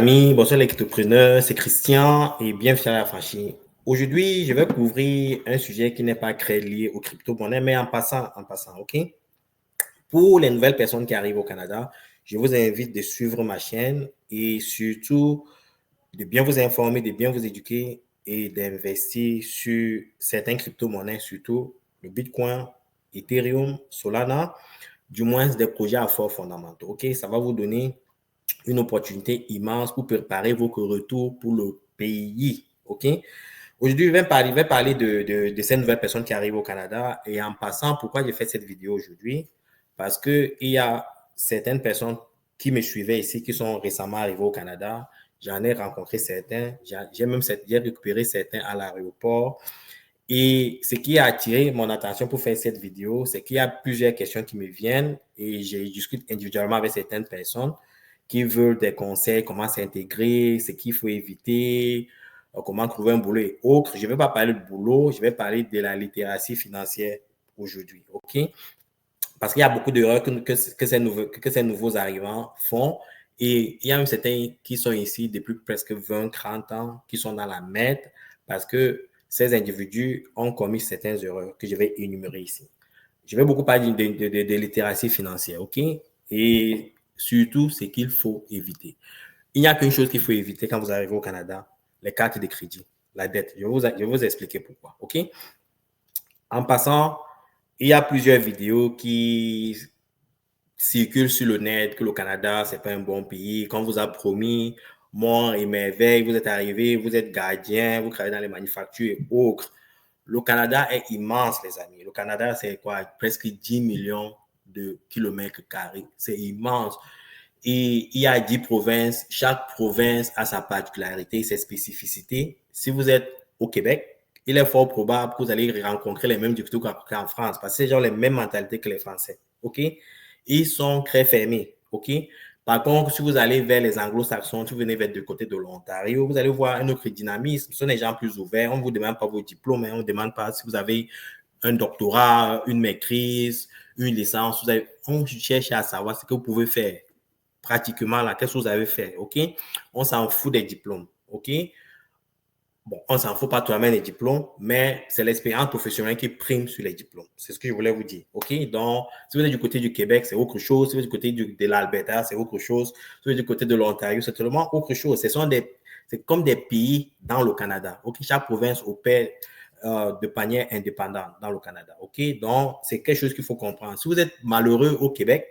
Amis, bonsoir les cryptopreneurs, c'est Christian et bienvenue à la franchise. Aujourd'hui, je vais couvrir un sujet qui n'est pas très lié aux crypto-monnaies, mais en passant, ok? Pour les nouvelles personnes qui arrivent au Canada, je vous invite de suivre ma chaîne et surtout de bien vous informer, de bien vous éduquer et d'investir sur certaines crypto-monnaies, surtout le Bitcoin, Ethereum, Solana, du moins des projets à forts fondamentaux, ok? Ça va vous donner une opportunité immense pour préparer votre retour pour le pays. OK? Aujourd'hui, je vais parler de ces nouvelles personnes qui arrivent au Canada. Et en passant, pourquoi j'ai fait cette vidéo aujourd'hui? Parce qu'il y a certaines personnes qui me suivaient ici, qui sont récemment arrivées au Canada. J'en ai rencontré certains. J'ai récupéré certains à l'aéroport. Et ce qui a attiré mon attention pour faire cette vidéo, c'est qu'il y a plusieurs questions qui me viennent et je discute individuellement avec certaines personnes qui veulent des conseils, comment s'intégrer, ce qu'il faut éviter, comment trouver un boulot et autres. Je ne vais pas parler de boulot, je vais parler de la littératie financière aujourd'hui, OK? Parce qu'il y a beaucoup d'erreurs que ces nouveaux arrivants font et il y a même certains qui sont ici depuis presque 20, 30 ans, qui sont dans la merde parce que ces individus ont commis certaines erreurs que je vais énumérer ici. Je vais beaucoup parler de littératie financière, OK? Et surtout, ce qu'il faut éviter. Il n'y a qu'une chose qu'il faut éviter quand vous arrivez au Canada, les cartes de crédit, la dette. Je vais vous expliquer pourquoi, OK? En passant, il y a plusieurs vidéos qui circulent sur le net que le Canada, ce n'est pas un bon pays. Qu'on vous a promis mort et merveille, vous êtes arrivé, vous êtes gardien, vous travaillez dans les manufactures et autres. Le Canada est immense, les amis. Le Canada, c'est quoi? Presque 10 millions de kilomètres carrés. C'est immense. Et il y a 10 provinces. Chaque province a sa particularité, ses spécificités. Si vous êtes au Québec, il est fort probable que vous allez rencontrer les mêmes difficultés qu'en France parce que c'est genre les mêmes mentalités que les Français. OK? Ils sont très fermés. OK? Par contre, si vous allez vers les anglo-saxons, si vous venez vers du côté de l'Ontario, vous allez voir un autre dynamisme. Ce sont des gens plus ouverts. On ne vous demande pas vos diplômes, on ne vous demande pas si vous avez un doctorat, une maîtrise, une licence. On cherche à savoir ce que vous pouvez faire pratiquement là. Qu'est-ce que vous avez fait? OK? On s'en fout des diplômes. OK? Bon, on s'en fout pas toi-même des diplômes, mais c'est l'expérience professionnelle qui prime sur les diplômes. C'est ce que je voulais vous dire. OK? Donc, si vous êtes du côté du Québec, c'est autre chose. Si vous êtes du côté de l'Alberta, c'est autre chose. Si vous êtes du côté de l'Ontario, c'est totalement autre chose. C'est comme des pays dans le Canada. OK? Chaque province opère de manière indépendante dans le Canada. OK? Donc, c'est quelque chose qu'il faut comprendre. Si vous êtes malheureux au Québec,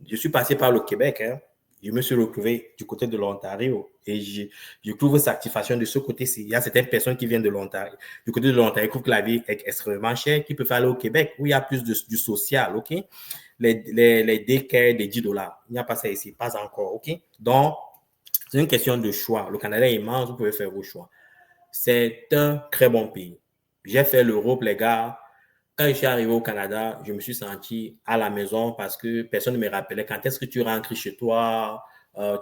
je suis passé par le Québec, hein. Je me suis retrouvé du côté de l'Ontario et je trouve satisfaction de ce côté-ci. Il y a certaines personnes qui viennent de l'Ontario, du côté de l'Ontario, qui trouvent que la vie est extrêmement chère, qui peuvent aller au Québec où il y a plus du social, OK? Les daycare des 10 dollars. Il n'y a pas ça ici, pas encore, OK? Donc, c'est une question de choix. Le Canada est immense, vous pouvez faire vos choix. C'est un très bon pays. J'ai fait l'Europe, les gars. Quand je suis arrivé au Canada, je me suis senti à la maison parce que personne ne me rappelait quand est-ce que tu rentres chez toi,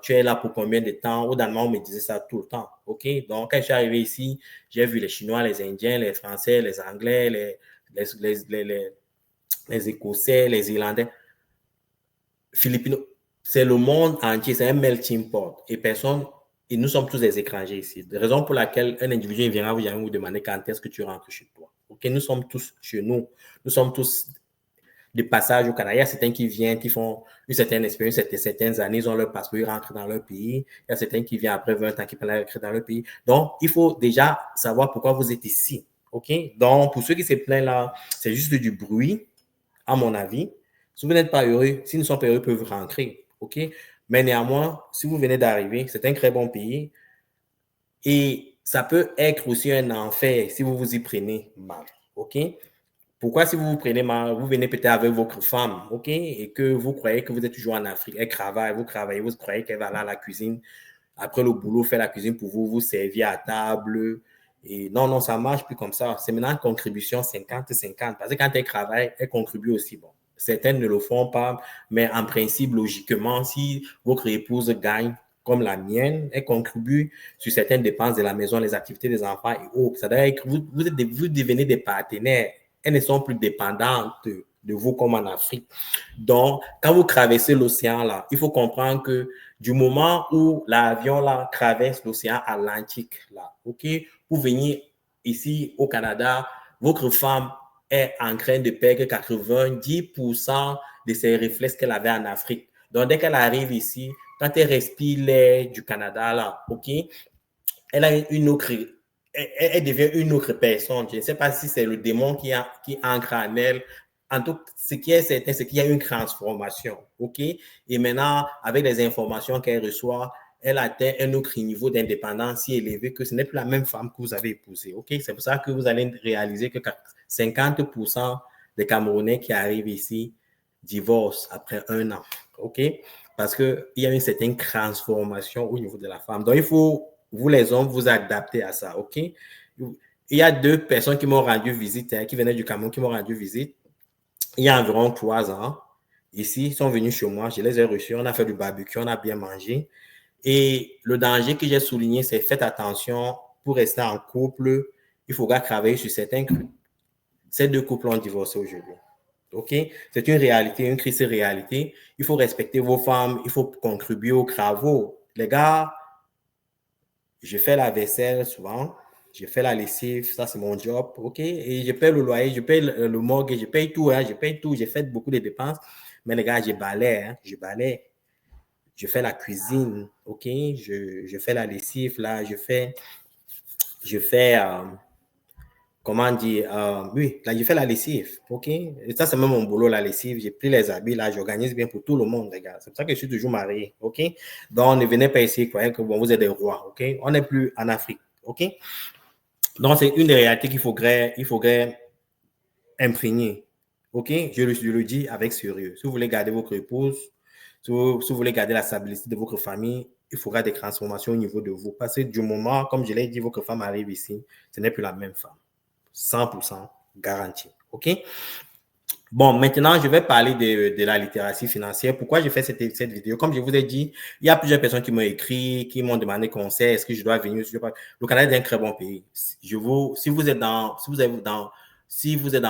tu es là pour combien de temps. Au Danemark, on me disait ça tout le temps. OK? Donc, quand je suis arrivé ici, j'ai vu les Chinois, les Indiens, les Français, les Anglais, les Écossais, les Irlandais, Philippines. C'est le monde entier, c'est un melting pot. Et nous sommes tous des étrangers ici. La raison pour laquelle un individu viendra vous demander quand est-ce que tu rentres chez toi. OK? Nous sommes tous chez nous. Nous sommes tous de passage au Canada. Il y a certains qui viennent, qui font une certaine expérience, certaines années, ils ont leur passeport, ils rentrent dans leur pays. Il y a certains qui viennent après 20 ans, qui peuvent rentrer dans leur pays. Donc, il faut déjà savoir pourquoi vous êtes ici. OK? Donc, pour ceux qui se plaignent là, c'est juste du bruit, à mon avis. Si vous n'êtes pas heureux, s'ils ne sont pas heureux, ils peuvent rentrer. OK? Mais néanmoins, si vous venez d'arriver, c'est un très bon pays. Et ça peut être aussi un enfer si vous vous y prenez mal. OK? Pourquoi si vous vous prenez mal, vous venez peut-être avec votre femme, OK, et que vous croyez que vous êtes toujours en Afrique, elle travaille, vous travaillez, vous croyez qu'elle va aller à la cuisine, après le boulot, faire la cuisine pour vous, vous servir à table. Et non, non, ça ne marche plus comme ça. C'est maintenant une contribution 50-50. Parce que quand elle travaille, elle contribue aussi. Bon, certaines ne le font pas, mais en principe, logiquement, si votre épouse gagne comme la mienne, elle contribue sur certaines dépenses de la maison, les activités des enfants et autres. Ça veut dire que vous devenez des partenaires. Elles ne sont plus dépendantes de vous comme en Afrique. Donc, quand vous traversez l'océan, là, il faut comprendre que du moment où l'avion là traverse l'océan Atlantique là, ok, pour venir ici au Canada, votre femme est en train de perdre 90% de ses réflexes qu'elle avait en Afrique. Donc, dès qu'elle arrive ici, quand elle respire l'air du Canada là, ok, elle a une autre, elle devient une autre personne. Je ne sais pas si c'est le démon qui ancre en elle. En tout cas, ce qui est certain, c'est qu'il y a une transformation, ok? Et maintenant, avec les informations qu'elle reçoit, elle atteint un autre niveau d'indépendance si élevé que ce n'est plus la même femme que vous avez épousée, ok? C'est pour ça que vous allez réaliser que 50% des Camerounais qui arrivent ici divorcent après 1 an, ok? Parce qu'il y a une certaine transformation au niveau de la femme. Donc, il faut vous les hommes, vous adaptez à ça, ok? Il y a 2 personnes qui m'ont rendu visite, qui venaient du Cameroun, qui m'ont rendu visite il y a environ 3 ans. Ici, ils sont venus chez moi, je les ai reçus, on a fait du barbecue, on a bien mangé. Et le danger que j'ai souligné, c'est faites attention, pour rester en couple, il faudra travailler sur certains trucs. Ces 2 couples ont divorcé aujourd'hui. OK? C'est une réalité, une triste réalité. Il faut respecter vos femmes, il faut contribuer aux travaux. Les gars, je fais la vaisselle souvent, je fais la lessive, ça c'est mon job, ok? Et je paye le loyer, je paye le mortgage, je paye tout, hein, je paye tout, j'ai fait beaucoup de dépenses. Mais les gars, je balaye, hein, je balaye, je fais la cuisine, ok? Je fais la lessive, là, je fais comment dire, oui, là, je fais la lessive, ok? Et ça, c'est même mon boulot, la lessive. J'ai pris les habits, là, j'organise bien pour tout le monde, les gars. C'est pour ça que je suis toujours marié, ok? Donc, ne venez pas ici, croyez que bon, vous êtes des rois, ok? On n'est plus en Afrique, ok? Donc, c'est une des réalités qu'il faudrait imprégner, ok? Je le dis avec sérieux. Si vous voulez garder votre épouse, si vous voulez garder la stabilité de votre famille, il faudra des transformations au niveau de vous. Parce que du moment, comme je l'ai dit, votre femme arrive ici, ce n'est plus la même femme. 100% garanti. OK? Bon, maintenant, je vais parler de la littératie financière. Pourquoi j'ai fait cette vidéo? Comme je vous ai dit, il y a plusieurs personnes qui m'ont écrit, qui m'ont demandé conseil. Est-ce que je dois venir? Le Canada est un très bon pays. Si vous êtes dans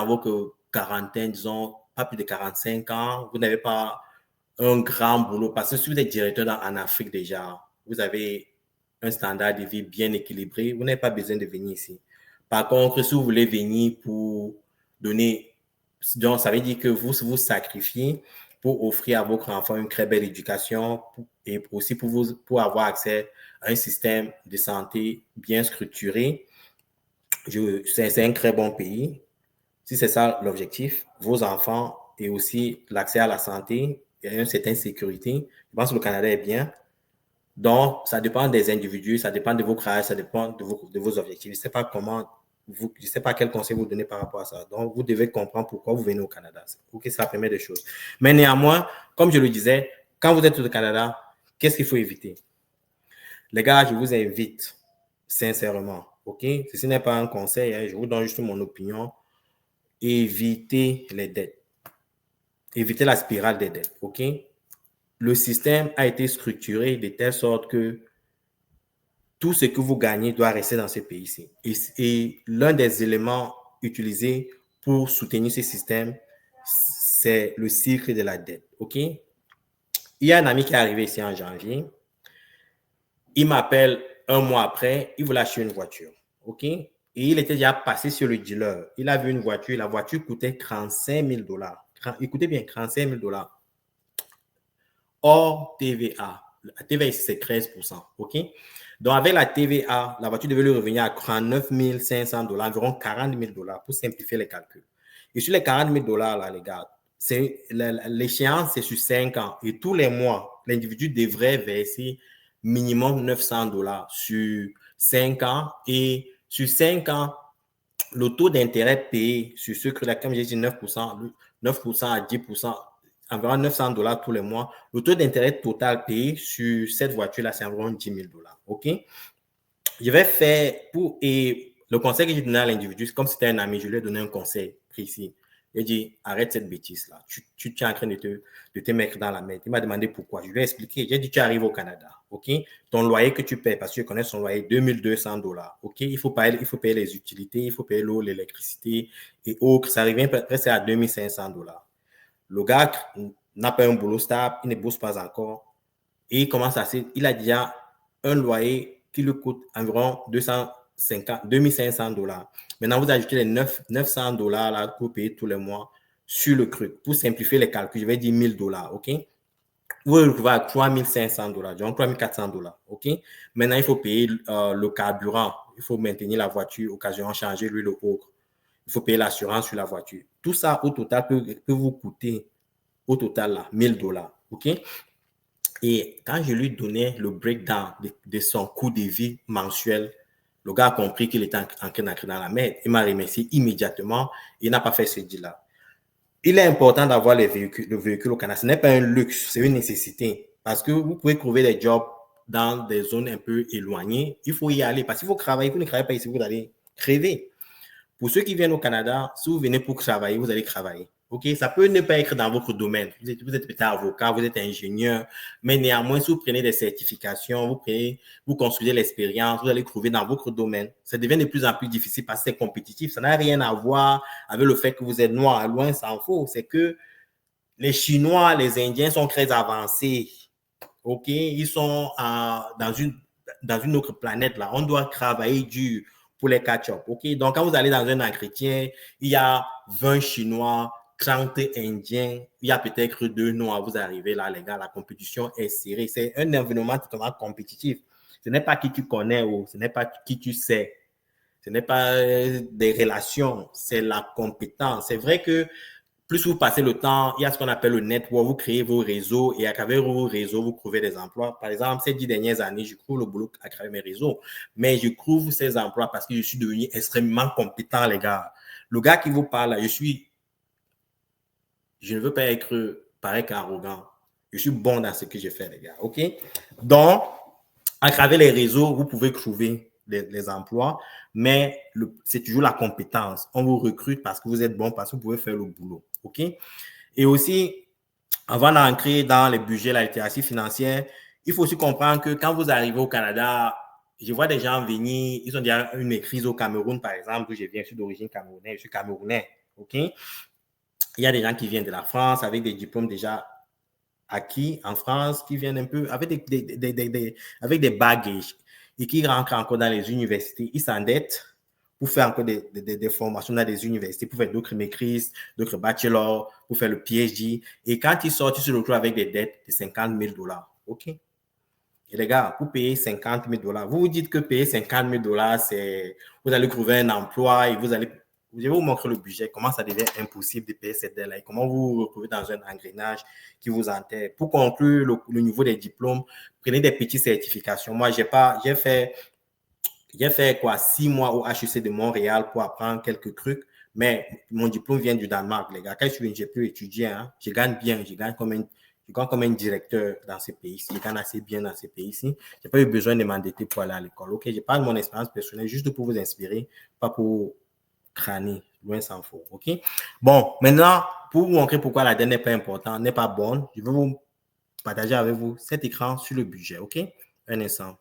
votre quarantaine, disons, pas plus de 45 ans, vous n'avez pas un grand boulot. Parce que si vous êtes directeur en Afrique déjà, vous avez un standard de vie bien équilibré. Vous n'avez pas besoin de venir ici. Par contre, si vous voulez venir pour donner, donc ça veut dire que vous vous sacrifiez pour offrir à votre enfant une très belle éducation et aussi pour avoir accès à un système de santé bien structuré. C'est un très bon pays. Si c'est ça l'objectif, vos enfants et aussi l'accès à la santé et une certaine sécurité, je pense que le Canada est bien. Donc, ça dépend des individus, ça dépend de vos crèches, ça dépend de vos objectifs. Je ne sais pas je ne sais pas quel conseil vous donnez par rapport à ça. Donc, vous devez comprendre pourquoi vous venez au Canada. OK, c'est la première des choses. Mais néanmoins, comme je le disais, quand vous êtes au Canada, qu'est-ce qu'il faut éviter? Les gars, je vous invite sincèrement, OK? Ceci n'est pas un conseil, hein, je vous donne juste mon opinion. Évitez les dettes. Évitez la spirale des dettes, OK? Le système a été structuré de telle sorte que tout ce que vous gagnez doit rester dans ce pays-ci. Et l'un des éléments utilisés pour soutenir ce système, c'est le cycle de la dette. OK? Il y a un ami qui est arrivé ici en janvier. Il m'appelle un mois après, il voulait acheter une voiture. OK? Et il était déjà passé sur le dealer. Il a vu une voiture, la voiture coûtait 35 000 $. Écoutez bien, 35 000 $. Hors TVA. La TVA ici, c'est 13%. OK? Donc, avec la TVA, la voiture devait lui revenir à 39 500 $, environ 40 000 $ pour simplifier les calculs. Et sur les 40 000 $, là, les gars, l'échéance, c'est sur 5 ans. Et tous les mois, l'individu devrait verser minimum 900 $ sur 5 ans. Et sur 5 ans, le taux d'intérêt payé sur ce crédit, comme j'ai dit, 9% à 10%, environ 900 $ tous les mois. Le taux d'intérêt total payé sur cette voiture-là, c'est environ 10 000 $. OK? Je vais faire et le conseil que j'ai donné à l'individu, comme c'était un ami, je lui ai donné un conseil précis. Il dit, arrête cette bêtise-là. Tu es en train de te mettre dans la merde. Il m'a demandé pourquoi. Je lui ai expliqué. J'ai dit, tu arrives au Canada. OK? Ton loyer que tu payes, parce que je connais son loyer, 2200 $. OK? Il faut payer les utilités, il faut payer l'eau, l'électricité et autres. Ça revient presque à 2500 $. Le gars n'a pas un boulot stable, il ne bosse pas encore. et il a déjà un loyer qui lui coûte environ 2500 dollars. Maintenant, vous ajoutez les 900 dollars là, que vous payez tous les mois sur le truc. Pour simplifier les calculs, je vais dire 1000 dollars, OK? Vous vous retrouvez à 3500 dollars, donc 3400 dollars, OK? Maintenant, il faut payer le carburant. Il faut maintenir la voiture, occasionnellement changer l'huile au autre. Il faut payer l'assurance sur la voiture. Tout ça, au total, peut vous coûter, au total, là, 1000 dollars, OK? Et quand je lui donnais le breakdown de son coût de vie mensuel, le gars a compris qu'il était en train d'entrer dans la merde. Il m'a remercié immédiatement. Il n'a pas fait ce deal-là. Il est important d'avoir le véhicule au Canada. Ce n'est pas un luxe, c'est une nécessité. Parce que vous pouvez trouver des jobs dans des zones un peu éloignées. Il faut y aller. Parce qu'il faut travailler. Vous ne travaillez pas ici, vous allez crever. Pour ceux qui viennent au Canada, si vous venez pour travailler, vous allez travailler. OK? Ça peut ne pas être dans votre domaine. Vous êtes peut-être avocat, vous êtes ingénieur, mais néanmoins, si vous prenez des certifications, vous construisez l'expérience, vous allez trouver dans votre domaine. Ça devient de plus en plus difficile parce que c'est compétitif. Ça n'a rien à voir avec le fait que vous êtes noir. Loin s'en faut. C'est que les Chinois, les Indiens sont très avancés. OK? Ils sont dans une autre planète là. On doit travailler dur pour les catch-up. OK? Donc, quand vous allez dans un entretien, il y a 20 Chinois, 30 Indiens, il y a peut-être 2 Noirs. Vous arrivez là, les gars, la compétition est serrée. C'est un environnement totalement compétitif. Ce n'est pas qui tu connais ou ce n'est pas qui tu sais. Ce n'est pas des relations, c'est la compétence. C'est vrai que plus vous passez le temps, il y a ce qu'on appelle le network, vous créez vos réseaux et à travers vos réseaux, vous trouvez des emplois. Par exemple, ces 10 dernières années, je trouve le boulot à travers mes réseaux, mais je trouve ces emplois parce que je suis devenu extrêmement compétent, les gars. Le gars qui vous parle, je ne veux pas être pareil qu'arrogant. Je suis bon dans ce que je fais, les gars, OK? Donc, à travers les réseaux, vous pouvez trouver les emplois, mais c'est toujours la compétence. On vous recrute parce que vous êtes bon, parce que vous pouvez faire le boulot. OK? Et aussi, avant d'entrer dans les budgets, la littératie financière, il faut aussi comprendre que quand vous arrivez au Canada, je vois des gens venir, ils ont déjà une maîtrise au Cameroun, par exemple, où je viens, je suis d'origine camerounaise, je suis camerounais. OK? Il y a des gens qui viennent de la France avec des diplômes déjà acquis en France, qui viennent un peu avec avec des bagages et qui rentrent encore dans les universités. Ils s'endettent pour faire encore des formations dans des universités, pour faire d'autres maîtrises, d'autres bachelors, pour faire le PhD. Et quand ils sortent, ils se retrouvent avec des dettes de 50 000 dollars. OK? Et les gars, pour payer 50 000 dollars, vous vous dites que payer 50 000 dollars, c'est vous allez trouver un emploi et je vais vous montrer le budget, comment ça devient impossible de payer cette dette-là et comment vous vous retrouvez dans un engrenage qui vous enterre. Pour conclure le niveau des diplômes, prenez des petites certifications. Moi, j'ai fait quoi 6 mois au HEC de Montréal pour apprendre quelques trucs, mais mon diplôme vient du Danemark, les gars. Quand je suis venu, j'ai pu étudier, hein. Je gagne bien, je gagne comme un directeur dans ces pays-ci, je gagne assez bien dans ces pays-ci. Je n'ai pas eu besoin de m'endetter pour aller à l'école. OK, je parle de mon expérience personnelle juste pour vous inspirer, pas pour crâner, loin s'en faut. OK? Bon, maintenant, pour vous montrer pourquoi la dette n'est pas importante, n'est pas bonne, je vais vous partager avec vous cet écran sur le budget. OK? Un instant.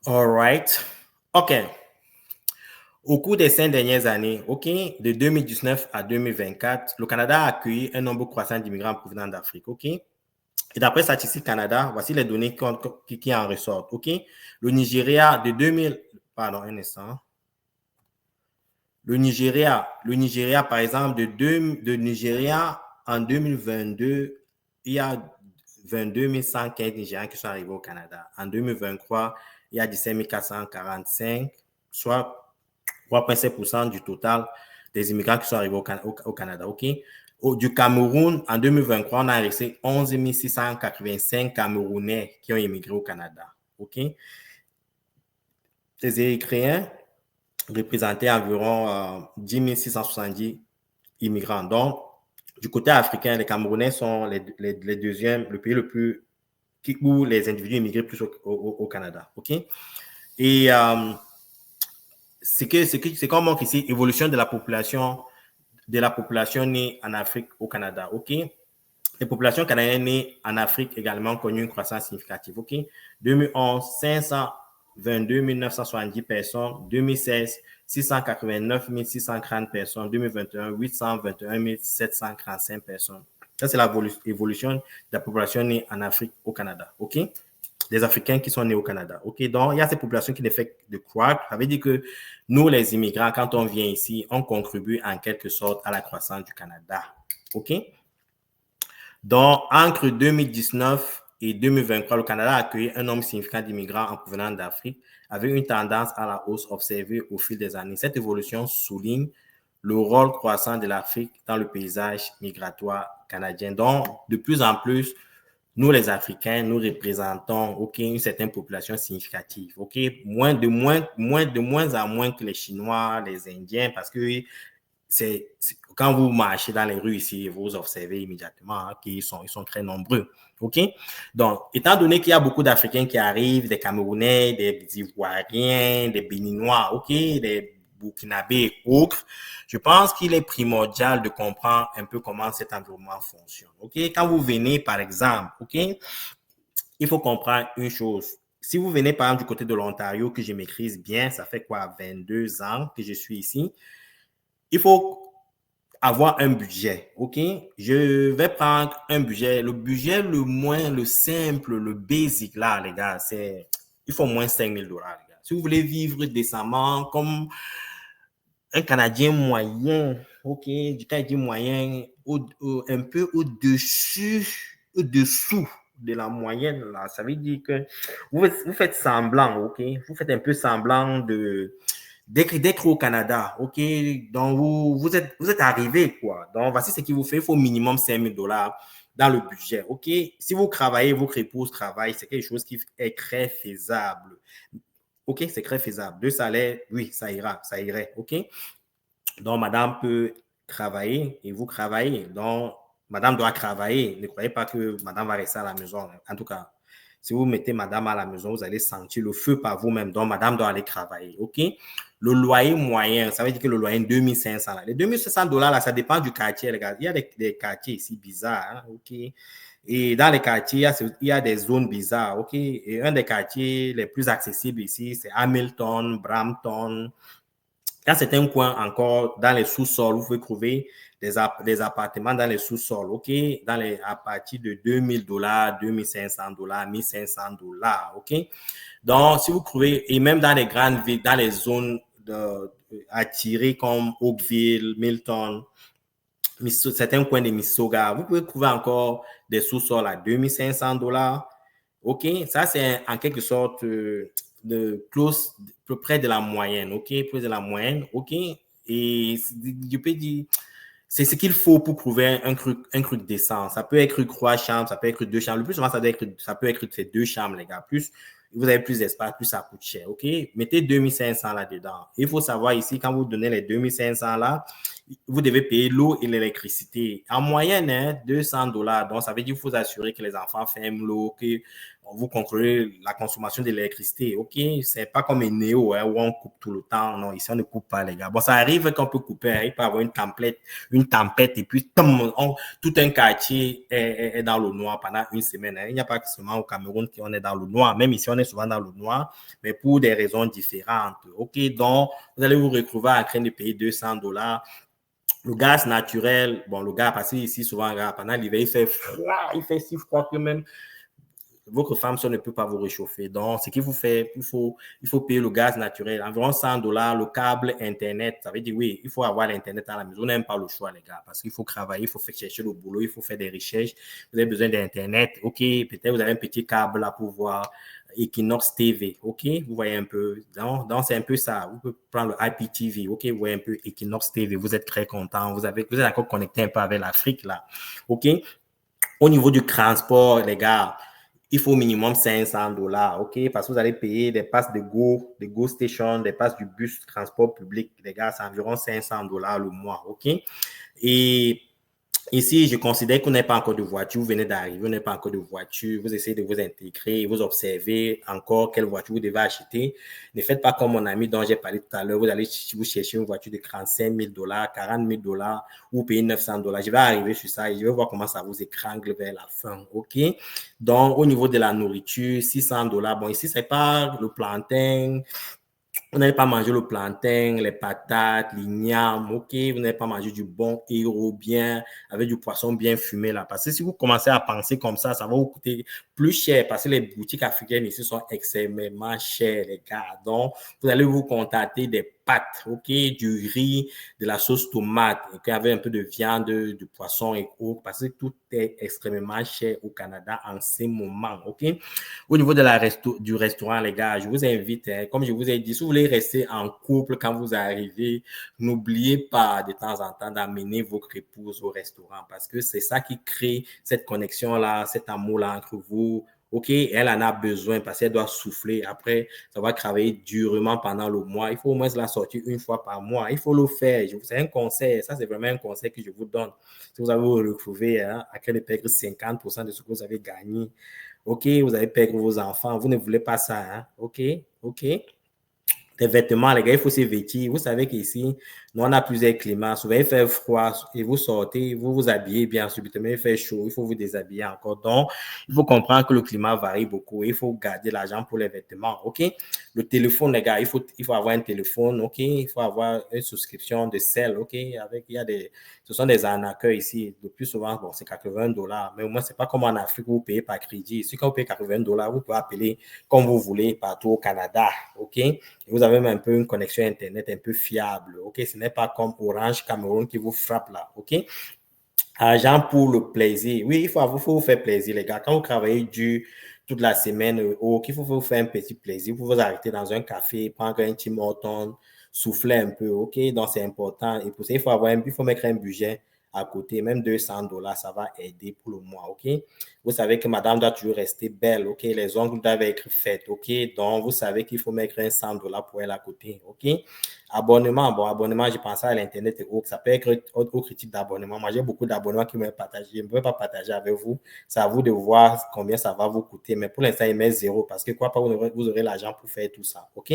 All right. OK. Au cours des 5 dernières années, OK, de 2019 à 2024, le Canada a accueilli un nombre croissant d'immigrants provenant d'Afrique. OK? Et d'après Statistique Canada, voici les données qui en ressortent. OK? Le Nigeria de 2000, pardon, un instant. Le Nigeria, par exemple, de Nigeria en 2022, il y a 22 115 Nigériens qui sont arrivés au Canada. En 2023, il y a 17 445, soit 3,7% du total des immigrants qui sont arrivés au Canada. OK? Du Cameroun, en 2023, on a resté 11 685 Camerounais qui ont immigré au Canada. OK? Les Érythréens représentaient environ 10 670 immigrants. Donc, du côté africain, les Camerounais sont les deuxièmes, le pays le plus où les individus immigrés plus au Canada. OK? Et c'est comme on montre ici, évolution de la population née en Afrique au Canada. OK? Les populations canadiennes nées en Afrique également ont connu une croissance significative. OK? 2011, 522 970 personnes. 2016, 689 630 personnes. 2021, 821 735 personnes. Ça, c'est l'évolution de la population née en Afrique au Canada. OK? Des Africains qui sont nés au Canada. OK? Donc, il y a cette population qui ne fait que de croître. Ça veut dire que nous, les immigrants, quand on vient ici, on contribue en quelque sorte à la croissance du Canada. OK? Donc, entre 2019 et 2023, le Canada a accueilli un nombre significant d'immigrants en provenance d'Afrique, avec une tendance à la hausse observée au fil des années. Cette évolution souligne le rôle croissant de l'Afrique dans le paysage migratoire canadien. Donc, de plus en plus, nous, les Africains, nous représentons une certaine population significative. Moins en moins que les Chinois, les Indiens, parce que quand vous marchez dans les rues ici, vous observez immédiatement qu'ils sont très nombreux. Donc, étant donné qu'il y a beaucoup d'Africains qui arrivent, des Camerounais, des Ivoiriens, des Béninois, des Burkinabés et autres, je pense qu'il est primordial de comprendre un peu comment cet environnement fonctionne. Quand vous venez, par exemple, il faut comprendre une chose. Si vous venez, par exemple, du côté de l'Ontario, que je maîtrise bien, ça fait 22 ans que je suis ici, il faut avoir un budget, Je vais prendre un budget. Le budget le simple, le basic là, les gars, il faut moins 5 000 $, les gars. Si vous voulez vivre décemment comme un Canadien moyen, du Canadien moyen, un peu au-dessous de la moyenne, là, ça veut dire que vous faites semblant, Vous faites un peu semblant d'être au Canada, Donc, vous êtes arrivé, quoi. Donc, voici ce qu'il vous fait. Il faut au minimum 5 000 $ dans le budget, Si vous travaillez, votre épouse travaille, c'est quelque chose qui est très faisable. C'est très faisable. 2 salaires, oui, ça irait, Donc, madame peut travailler et vous travaillez. Donc, madame doit travailler. Ne croyez pas que madame va rester à la maison. En tout cas, si vous mettez madame à la maison, vous allez sentir le feu par vous-même. Donc, madame doit aller travailler. Le loyer moyen, ça veut dire que le loyer est 2 500 $. Les 2 500 $ là, ça dépend du quartier, les gars. Il y a des quartiers ici bizarres. Et dans les quartiers, il y a des zones bizarres. Et un des quartiers les plus accessibles ici, c'est Hamilton, Brampton. Il y a certains coins encore dans les sous-sols, vous pouvez trouver des appartements dans les sous-sols, à partir de 2 000 $, 2 500 $, 1 500 $, Donc, si vous trouvez, et même dans les grandes villes, dans les zones attirées comme Oakville, Milton, certains coins de Mississauga, vous pouvez trouver encore des sous-sols à 2 500 $. Ça, c'est en quelque sorte de close, près de la moyenne, près de la moyenne, et je peux dire, c'est ce qu'il faut pour trouver un truc décent. Ça peut être 3 chambres, ça peut être 2 chambres. Le plus souvent, ça peut être ces 2 chambres, les gars. Plus vous avez plus d'espace, plus ça coûte cher, Mettez 2 500 là-dedans. Il faut savoir ici, quand vous donnez les 2 500 là, vous devez payer l'eau et l'électricité. En moyenne, 200 $. Donc, ça veut dire qu'il faut assurer que les enfants ferment l'eau, que vous contrôlez la consommation de l'électricité. C'est pas comme un néo où on coupe tout le temps. Non, ici, on ne coupe pas, les gars. Bon, ça arrive qu'on peut couper. Il peut y avoir une tempête et puis tout un quartier est dans le noir pendant une semaine. Il n'y a pas seulement au Cameroun qu'on est dans le noir. Même ici, on est souvent dans le noir, mais pour des raisons différentes. Donc, vous allez vous retrouver en train de payer 200 $. Le gaz naturel, le gaz, parce qu'ici, souvent, pendant l'hiver, il fait froid, il fait si froid que même votre femme, ça ne peut pas vous réchauffer. Donc, ce qu'il vous fait, il faut payer le gaz naturel, environ 100 $, le câble Internet. Ça veut dire, oui, il faut avoir l'Internet à la maison. On n'a même pas le choix, les gars, parce qu'il faut travailler, il faut faire chercher le boulot, il faut faire des recherches. Vous avez besoin d'Internet. Peut-être vous avez un petit câble là pour voir Equinox TV. Vous voyez un peu. Donc c'est un peu ça. Vous pouvez prendre le IPTV. Vous voyez un peu Equinox TV. Vous êtes très content. Vous êtes encore connecté un peu avec l'Afrique, là. Au niveau du transport, les gars, il faut au minimum 500 $, parce que vous allez payer des passes de Go Station, des passes du bus transport public, les gars, c'est environ 500 $ le mois, Et ici, je considère que vous n'avez pas encore de voiture, vous venez d'arriver, vous n'avez pas encore de voiture, vous essayez de vous intégrer, vous observez encore quelle voiture vous devez acheter. Ne faites pas comme mon ami dont j'ai parlé tout à l'heure, vous allez vous chercher une voiture de 35 000 $, 40 000 $, ou payer 900 $. Je vais arriver sur ça et je vais voir comment ça vous écrangle vers la fin, Donc, au niveau de la nourriture, 600 $, bon, ici, c'est pas le plantain, Vous n'allez pas manger le plantain, les patates, l'igname, ok? Vous n'allez pas manger du bon héros bien, avec du poisson bien fumé là. Parce que si vous commencez à penser comme ça va vous coûter plus cher parce que les boutiques africaines ici sont extrêmement chères, les gars. Donc, vous allez vous contenter des pâtes, ok? Du riz, de la sauce tomate, ok? Avec un peu de viande, du poisson et autres, parce que tout est extrêmement cher au Canada en ce moment, ok? Au niveau de du restaurant, les gars, je vous invite, hein, comme je vous ai dit, si vous voulez rester en couple quand vous arrivez, n'oubliez pas de temps en temps d'amener votre épouse au restaurant parce que c'est ça qui crée cette connexion-là, cet amour-là entre vous. OK, elle en a besoin parce qu'elle doit souffler. Après, ça va travailler durement pendant le mois. Il faut au moins la sortir une fois par mois. Il faut le faire. C'est un conseil. Ça, c'est vraiment un conseil que je vous donne. Si vous avez retrouvé à quel perdre 50% de ce que vous avez gagné, OK, vous allez perdre vos enfants. Vous ne voulez pas ça, hein? OK, OK. Les vêtements, les gars, il faut se vêtir. Vous savez qu'ici, nous, on a plusieurs climats. Souvent, il fait froid et vous sortez, vous vous habillez bien subitement, il fait chaud, il faut vous déshabiller encore. Donc, il faut comprendre que le climat varie beaucoup. Il faut garder l'argent pour les vêtements, OK? Le téléphone, les gars, il faut avoir un téléphone, OK? Il faut avoir une souscription de sel, OK? Ce sont des arnaqueurs ici. Le plus souvent, bon, c'est 80 $. Mais au moins, c'est pas comme en Afrique où vous payez par crédit. Ici, quand vous payez 80 $, vous pouvez appeler comme vous voulez partout au Canada, OK? Vous avez même un peu une connexion Internet un peu fiable, OK? Ce n'est pas comme Orange Cameroun qui vous frappe là, OK? Argent pour le plaisir. Oui, il faut vous faire plaisir, les gars. Quand vous travaillez dur toute la semaine, il faut vous faire un petit plaisir. Vous vous arrêter dans un café, prendre un Tim Hortons, souffler un peu, OK? Donc, c'est important. Et pour ça, il faut mettre un budget à côté, même 200 $, ça va aider pour le mois, OK? Vous savez que madame doit toujours rester belle, OK? Les ongles doivent être faits, OK? Donc, vous savez qu'il faut mettre un 100 $ pour elle à côté, OK? Abonnement, bon, abonnement, je pensais à l'Internet et autres. Ça peut être autre type d'abonnement. Moi, j'ai beaucoup d'abonnements qui me partagent. Je ne peux pas partager avec vous. C'est à vous de voir combien ça va vous coûter. Mais pour l'instant, il met zéro parce que quoi pas, vous aurez l'argent pour faire tout ça, OK?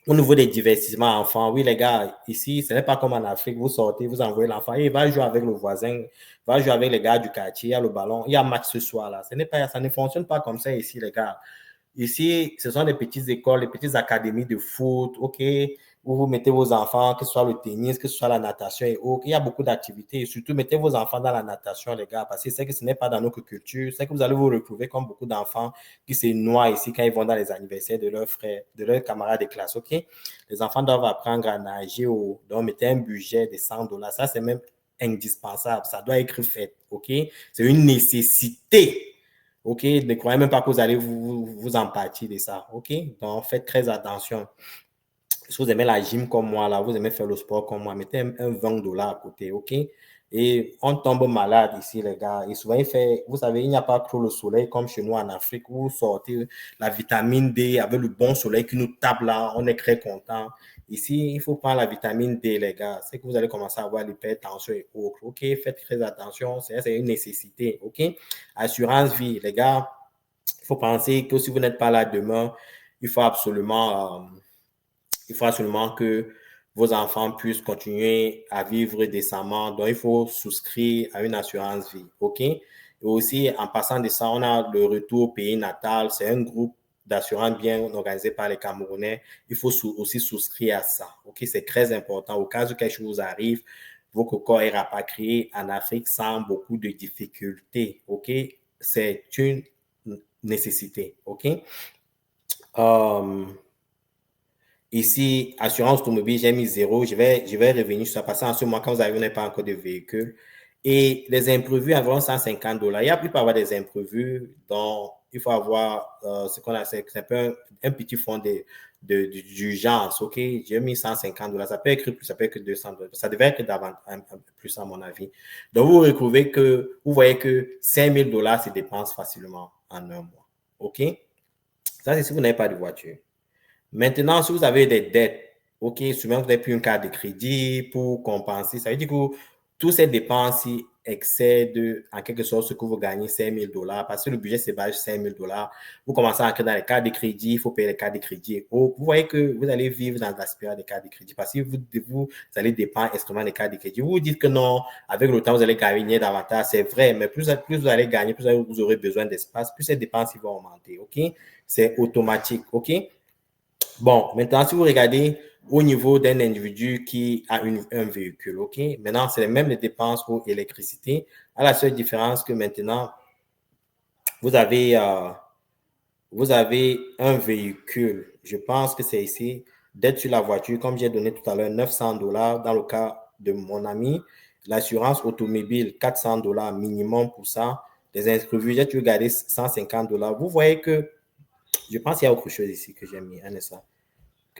Au niveau des divertissements enfants, oui, les gars, ici, ce n'est pas comme en Afrique. Vous sortez, vous envoyez l'enfant, il va jouer avec le voisin, va jouer avec les gars du quartier, il y a le ballon, il y a match ce soir-là. Ça ne fonctionne pas comme ça ici, les gars. Ici, ce sont des petites écoles, des petites académies de foot, OK, où vous mettez vos enfants, que ce soit le tennis, que ce soit la natation et autres. Il y a beaucoup d'activités. Et surtout, mettez vos enfants dans la natation, les gars, parce que c'est que ce n'est pas dans notre culture. C'est que vous allez vous retrouver comme beaucoup d'enfants qui se noient ici quand ils vont dans les anniversaires de leurs frères, de leurs camarades de classe, OK? Les enfants doivent apprendre à nager. Donc, mettez un budget de 100 $. Ça, c'est même indispensable. Ça doit être fait, OK? C'est une nécessité. OK, ne croyez même pas que vous allez vous en partir de ça. OK, donc faites très attention. Si vous aimez la gym comme moi, là, vous aimez faire le sport comme moi, mettez un 20 $ à côté. OK, et on tombe malade ici, les gars. Et souvent, vous savez, il n'y a pas trop le soleil comme chez nous en Afrique où vous sortez la vitamine D avec le bon soleil qui nous tape là, on est très content. Ici, il faut prendre la vitamine D, les gars. C'est que vous allez commencer à avoir l'hypertension et autres. OK, faites très attention. C'est une nécessité. OK, assurance vie, les gars. Il faut penser que si vous n'êtes pas là demain, il faut absolument, que vos enfants puissent continuer à vivre décemment. Donc, il faut souscrire à une assurance vie. OK? Et aussi, en passant de ça, on a le retour au pays natal. C'est un groupe d'assurance bien organisé par les Camerounais. Il faut aussi souscrire à ça. OK? C'est très important. Au cas où quelque chose arrive, votre corps est rapatrié en Afrique sans beaucoup de difficultés. OK? C'est une nécessité. OK? Ici, assurance automobile, j'ai mis zéro. Je vais revenir sur ça parce qu'en ce moment, quand vous n'avez pas encore de véhicule. Et les imprévus, environ 150 $. Il peut y avoir des imprévus, donc il faut avoir ce qu'on a, c'est un petit fonds d'urgence. OK? J'ai mis 150 $. Ça peut être plus, ça peut être 200 $. Ça devait être davantage, un peu plus à mon avis. Donc, vous voyez que 5 000 $ se dépensent facilement en un mois. OK? Ça, c'est si vous n'avez pas de voiture. Maintenant, si vous avez des dettes, OK, souvent vous n'avez plus une carte de crédit pour compenser. Ça veut dire que toutes ces dépenses excèdent en quelque sorte ce que vous gagnez, 5 000 $ parce que le budget se base sur 5 000 $. Vous commencez à entrer dans les cartes de crédit, il faut payer les cartes de crédit. Vous voyez que vous allez vivre dans la spirale des cartes de crédit parce que vous allez dépendre extrêmement des cartes de crédit. Vous vous dites que non, avec le temps, vous allez gagner davantage. C'est vrai, mais plus vous allez gagner, plus vous aurez besoin d'espace, plus ces dépenses vont augmenter. OK? C'est automatique. OK? Bon, maintenant, si vous regardez au niveau d'un individu qui a un véhicule, OK? Maintenant, c'est les mêmes dépenses pour l'électricité, à la seule différence que maintenant, vous avez, euh, vous avez un véhicule. Je pense que c'est ici, d'être sur la voiture, comme j'ai donné tout à l'heure, $900 dans le cas de mon ami. L'assurance automobile, $400 minimum pour ça. Les imprévus, j'ai regardé $150. Vous voyez que, je pense qu'il y a autre chose ici que j'ai mis, un instant.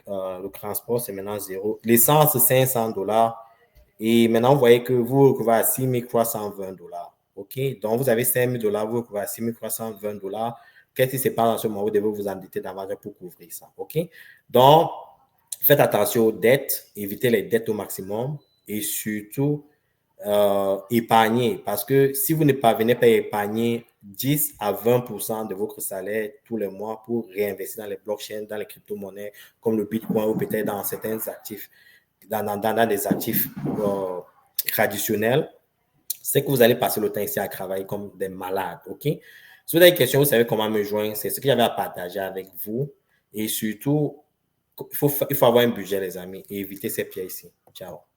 Le transport, c'est maintenant zéro. L'essence, $500. Et maintenant, vous voyez que vous recouvrez à $6,320. OK? Donc, vous avez $5,000, vous recouvrez à $6,320. Qu'est-ce qui se passe en ce moment? Vous devez vous endetter davantage pour couvrir ça. OK? Donc, faites attention aux dettes, évitez les dettes au maximum et surtout, épargner. Parce que si vous ne parvenez pas à épargner 10 à 20% de votre salaire tous les mois pour réinvestir dans les blockchains, dans les crypto-monnaies, comme le Bitcoin ou peut-être dans certains actifs, dans des actifs traditionnels, c'est que vous allez passer le temps ici à travailler comme des malades. OK? Si vous avez des questions, vous savez comment me joindre. C'est ce que j'avais à partager avec vous. Et surtout, il faut avoir un budget, les amis, et éviter ces pieds ici. Ciao.